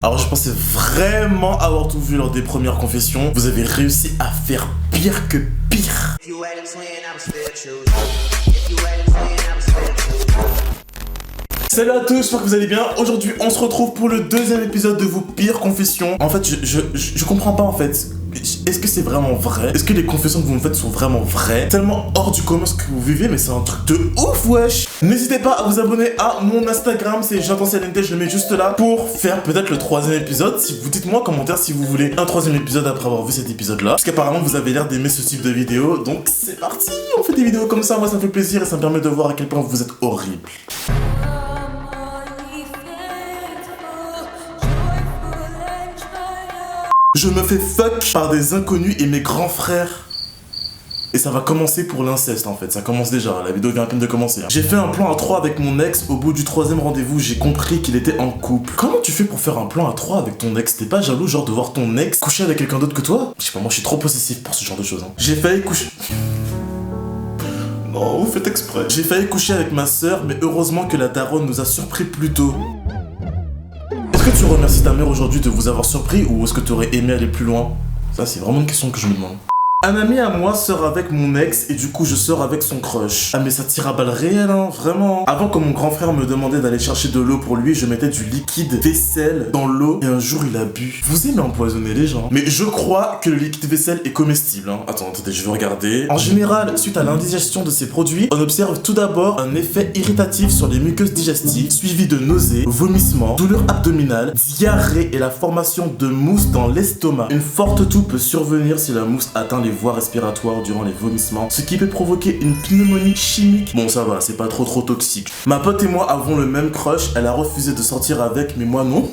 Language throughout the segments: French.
Alors je pensais vraiment avoir tout vu lors des premières confessions. Vous avez réussi à faire pire que pire. Salut à tous, j'espère que vous allez bien. Aujourd'hui on se retrouve pour le deuxième épisode de vos pires confessions. En fait je comprends pas en fait. Est-ce que c'est vraiment vrai? Est-ce que les confessions que vous me faites sont vraiment vraies? Tellement hors du commun ce que vous vivez, mais c'est un truc de ouf, wesh! N'hésitez pas à vous abonner à mon Instagram, c'est JatanCLNT, je le mets juste là pour faire peut-être le troisième épisode. Si vous dites-moi en commentaire si vous voulez un troisième épisode après avoir vu cet épisode-là. Parce qu'apparemment vous avez l'air d'aimer ce type de vidéo, donc c'est parti! On fait des vidéos comme ça, moi ça me fait plaisir et ça me permet de voir à quel point vous êtes horrible. Je me fais fuck par des inconnus et mes grands frères. Et ça va commencer pour l'inceste en fait, ça commence déjà, la vidéo vient à peine de commencer. J'ai fait un plan à 3 avec mon ex, au bout du troisième rendez-vous, j'ai compris qu'il était en couple. Comment tu fais pour faire un plan à 3 avec ton ex? T'es pas jaloux genre de voir ton ex coucher avec quelqu'un d'autre que toi? Je sais pas, moi je suis trop possessif pour ce genre de choses. J'ai failli coucher... Non, vous faites exprès. J'ai failli coucher avec ma sœur, mais heureusement que la daronne nous a surpris plus tôt. Est-ce que tu remercies ta mère aujourd'hui de vous avoir surpris ou est-ce que tu aurais aimé aller plus loin? Ça, c'est vraiment une question que je me demande. Un ami à moi sort avec mon ex et du coup je sors avec son crush. Ah mais ça tire à balles réelles hein, vraiment. Avant que mon grand frère me demandait d'aller chercher de l'eau pour lui, je mettais du liquide vaisselle dans l'eau et un jour il a bu. Vous aimez empoisonner les gens. Mais je crois que le liquide vaisselle est comestible hein. Attendez, je vais regarder. En général, suite à l'indigestion de ces produits, on observe tout d'abord un effet irritatif sur les muqueuses digestives, suivi de nausées, vomissements, douleurs abdominales, diarrhée et la formation de mousse dans l'estomac. Une forte toux peut survenir si la mousse atteint les voies respiratoires durant les vomissements, ce qui peut provoquer une pneumonie chimique. Bon ça va, c'est pas trop toxique. Ma pote et moi avons le même crush, elle a refusé de sortir avec, mais moi non.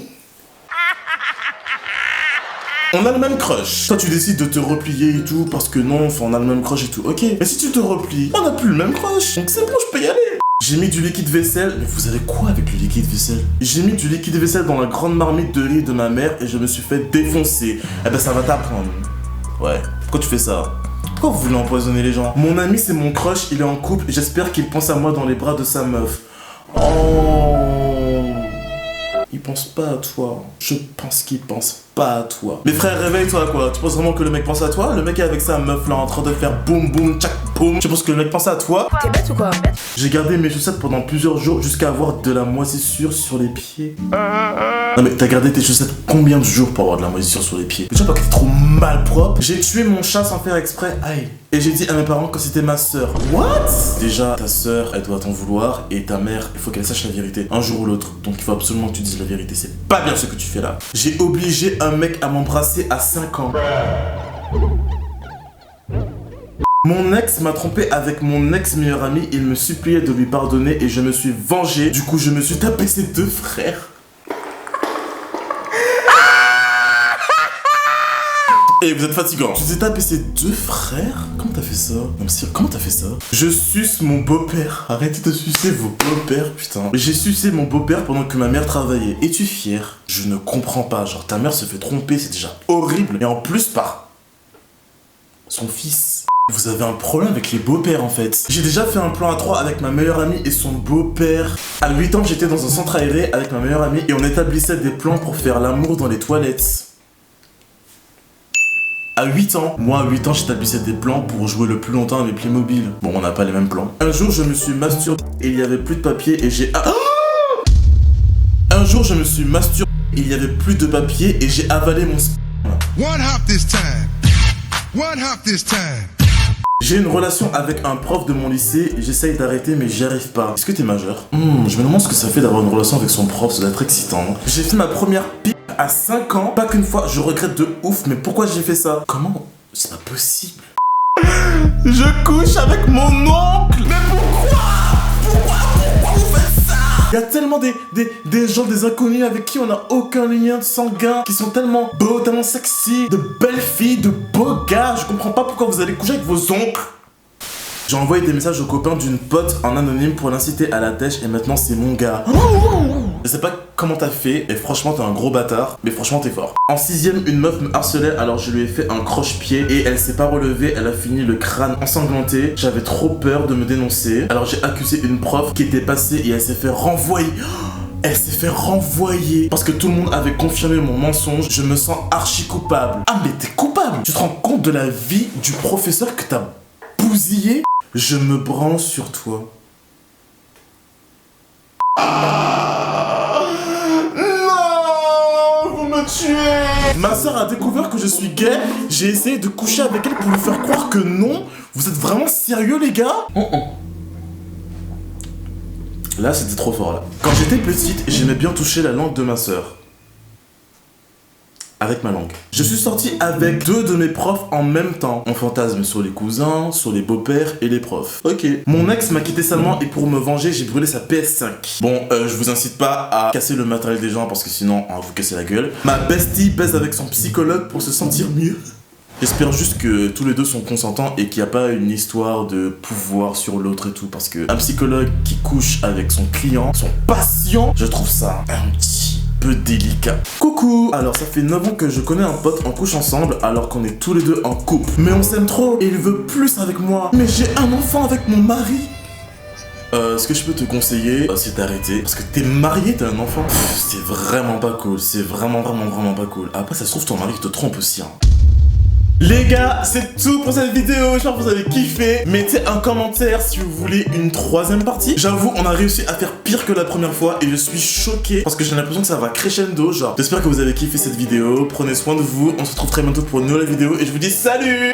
On a le même crush. Toi tu décides de te replier et tout, parce que non, enfin on a le même crush et tout, ok. Mais si tu te replies, on a plus le même crush, donc c'est bon, je peux y aller. J'ai mis du liquide vaisselle, mais vous avez quoi avec le liquide vaisselle? J'ai mis du liquide vaisselle dans la grande marmite de riz de ma mère et je me suis fait défoncer. Eh ben ça va t'apprendre. Ouais, pourquoi tu fais ça? Pourquoi vous voulez empoisonner les gens? Mon ami c'est mon crush, il est en couple, j'espère qu'il pense à moi dans les bras de sa meuf. Oh, il pense pas à toi. Je pense qu'il pense pas à toi. Mais frère, réveille-toi quoi. Tu penses vraiment que le mec pense à toi? Le mec est avec sa meuf là en train de faire boum boum tchac boum. Tu penses que le mec pense à toi? T'es bête ou quoi? J'ai gardé mes chaussettes pendant plusieurs jours jusqu'à avoir de la moisissure sur les pieds. Non mais t'as gardé tes chaussettes combien de jours pour avoir de la moisissure sur les pieds? Tu vois pas que t'es trop mal propre? J'ai tué mon chat sans faire exprès, aïe. Et j'ai dit à mes parents que c'était ma sœur. What? Déjà, ta sœur, elle doit t'en vouloir et ta mère, il faut qu'elle sache la vérité un jour ou l'autre. Donc il faut absolument que tu dises la vérité, c'est pas bien ce que tu fais là. J'ai obligé un mec à m'embrasser à 5 ans. Mon ex m'a trompé avec mon ex-meilleur ami, il me suppliait de lui pardonner et je me suis vengé. Du coup, je me suis tapé ses deux frères. Et vous êtes fatigant. Tu t'es tapé ses deux frères? Comment t'as fait ça? Non mais sérieux, comment t'as fait ça? Je suce mon beau-père. Arrêtez de sucer vos beaux-pères, putain. J'ai sucé mon beau-père pendant que ma mère travaillait. Es-tu fier? Je ne comprends pas. Genre, ta mère se fait tromper, c'est déjà horrible. Et en plus, par son fils. Vous avez un problème avec les beaux-pères en fait. J'ai déjà fait un plan à 3 avec ma meilleure amie et son beau-père. À 8 ans, j'étais dans un centre aéré avec ma meilleure amie et on établissait des plans pour faire l'amour dans les toilettes. À 8 ans, moi à 8 ans, j'établissais des plans pour jouer le plus longtemps avec Playmobil. Bon, on n'a pas les mêmes plans. Un jour, je me suis masturbé et il y avait plus de papier et j'ai... Un jour, je me suis masturbé et il y avait plus de papier et j'ai avalé mon sperme. One hop this time. One hop this time. J'ai une relation avec un prof de mon lycée, j'essaye d'arrêter mais j'y arrive pas. Est-ce que t'es majeur? Je me demande ce que ça fait d'avoir une relation avec son prof, ça doit être excitant. J'ai fait ma première pipe à 5 ans, pas qu'une fois, je regrette de ouf, mais pourquoi j'ai fait ça? Comment? C'est pas possible. Je couche avec mon oncle. Mais pourquoi? Pourquoi vous faites ça? Il y a tellement des gens, des inconnus avec qui on n'a aucun lien sanguin, qui sont tellement beaux, tellement sexy, de belles filles, de beaux gars. Je comprends pas pourquoi vous allez coucher avec vos oncles. J'ai envoyé des messages aux copains d'une pote en anonyme pour l'inciter à la dèche et maintenant c'est mon gars. Je sais pas comment t'as fait et franchement t'es un gros bâtard, mais franchement t'es fort. En 6ème, une meuf me harcelait alors je lui ai fait un croche-pied et elle s'est pas relevée, elle a fini le crâne ensanglanté. J'avais trop peur de me dénoncer alors j'ai accusé une prof qui était passée et elle s'est fait renvoyer. Elle s'est fait renvoyer parce que tout le monde avait confirmé mon mensonge. Je me sens archi coupable. Ah mais t'es coupable. Tu te rends compte de la vie du professeur que t'as bousillé? Je me branle sur toi. Non, vous me tuez. Ma soeur a découvert que je suis gay. J'ai essayé de coucher avec elle pour lui faire croire que non. Vous êtes vraiment sérieux les gars? Là c'était trop fort là. Quand j'étais petite, j'aimais bien toucher la langue de ma soeur. Avec ma langue. Je suis sorti avec 2 de mes profs en même temps. On fantasme sur les cousins, sur les beaux-pères et les profs. Ok. Mon ex m'a quitté salement et pour me venger, j'ai brûlé sa PS5. Bon, je vous incite pas à casser le matériel des gens parce que sinon, on va vous casser la gueule. Ma bestie baise avec son psychologue pour se sentir mieux. J'espère juste que tous les deux sont consentants et qu'il n'y a pas une histoire de pouvoir sur l'autre et tout. Parce que un psychologue qui couche avec son client, son patient, je trouve ça un petit peu délicat. Coucou! Alors ça fait 9 ans que je connais un pote, on couche ensemble alors qu'on est tous les deux en couple. Mais on s'aime trop et il veut plus avec moi. Mais j'ai un enfant avec mon mari. Ce que je peux te conseiller, c'est d'arrêter. Parce que t'es marié, t'as un enfant. C'est vraiment pas cool. C'est vraiment pas cool. Après ça se trouve ton mari te trompe aussi hein. Les gars, c'est tout pour cette vidéo, j'espère que vous avez kiffé. Mettez un commentaire si vous voulez une 3e partie. J'avoue, on a réussi à faire pire que la première fois et je suis choqué parce que j'ai l'impression que ça va crescendo, genre. J'espère que vous avez kiffé cette vidéo, prenez soin de vous, on se retrouve très bientôt pour une nouvelle vidéo et je vous dis salut.